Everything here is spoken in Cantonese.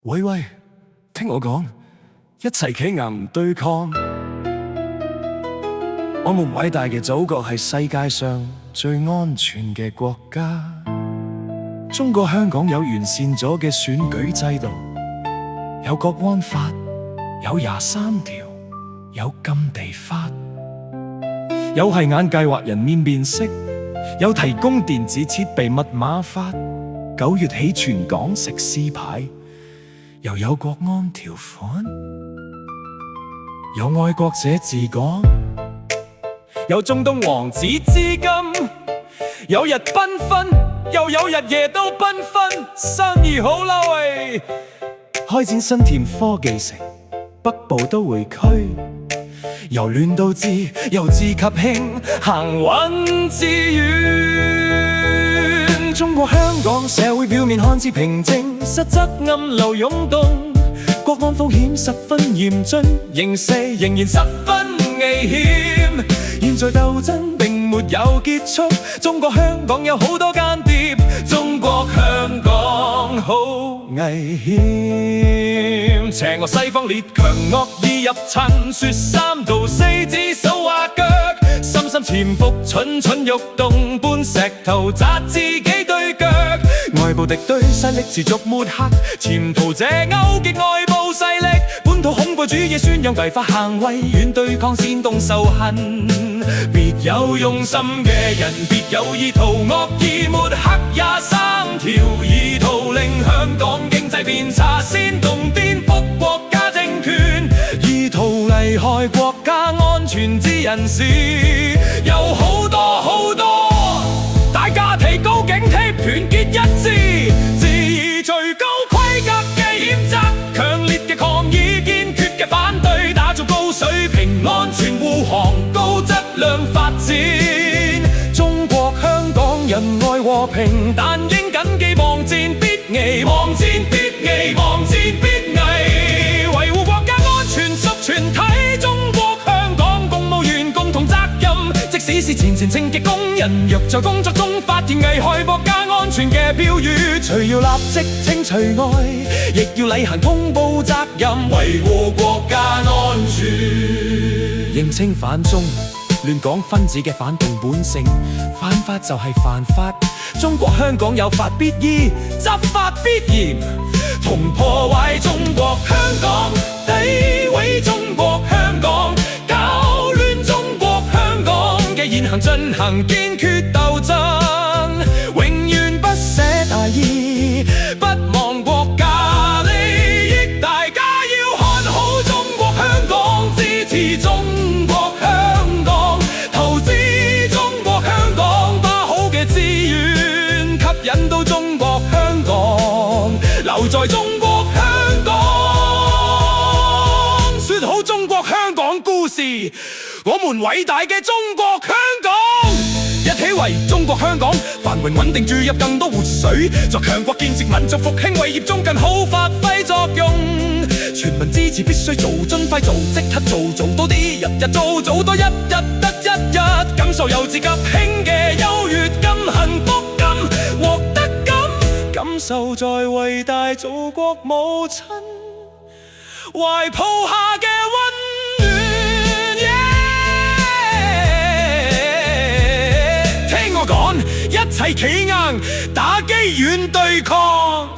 喂喂，聽我講，一齊企硬唔對抗。我們偉大嘅祖國係世界上最安全嘅國家。中國香港有完善咗嘅選舉制度，有國安法，有23條，有禁地法，有係眼計劃人面識，有提供電子設備密碼法。9月起全港食肆牌，又有國安條款，有愛國者治港，有中東王子資金，有日繽紛，又有日夜都繽紛，生意好啦喂！開展新田科技城、北部都會區，由亂到治，由治及興，行穩致遠。中國香港社會表面看似平靜，實則暗流湧動，國安風險十分嚴峻，形勢仍然十分危險。現在鬥爭並沒有結束，中國香港有好多間諜，中國香港好危險。邪惡西方列強惡意入侵，說三道四指手畫腳，深深潛伏蠢蠢欲動，搬石頭砸自己對腳。外部敵對勢力持續抹黑，潛逃者勾結外部勢力，本土恐怖主義宣揚違法行為，軟對抗煽動仇恨。別有用心嘅人，別有意圖，惡意抹黑23條，意圖令香港經濟變差，煽動顛覆國家政權，意圖危害國家安全之人士有好多好多，大家提高警惕，團結一致，致以最高規格嘅譴責，強烈嘅抗議，堅決嘅反對，打造高水平安全護航，高質量發展。中國香港人愛和平，但應謹記忘戰必危，忘戰必危，忘戰必危，維護國家安全屬全體中國香港公務員共同責任。即使是前程稱極工人，若在工作中發現危害國家安全嘅標語，除要立即清除外，亦要履行通報責任，維護國家安全。認清反中亂港分子嘅反動本性，犯法就係犯法，中國香港有法必依，執法必嚴，同破壞中國香港，詆毀中國香港，搞亂中國香港嘅言行進行堅決鬥爭，永遠不捨大義，不忘國家利益，大家要看好中國香港，支持中國香港，投資中國香港，把好嘅資源吸引到中國香港，留在中國香港，說好中國香港故事，我們偉大嘅中國香港，一起為中國香港繁榮穩定注入更多活水，在強國建設民族復興偉業中更好發揮作用。全民支持必須做，盡快做，即刻做，做多啲，日日做，做多一日得一日，感受由治及興嘅優越感，幸福感獲得感，感受在偉大祖國母親懷抱下嘅溫暖。聽我講，一齊企硬，打擊軟對抗。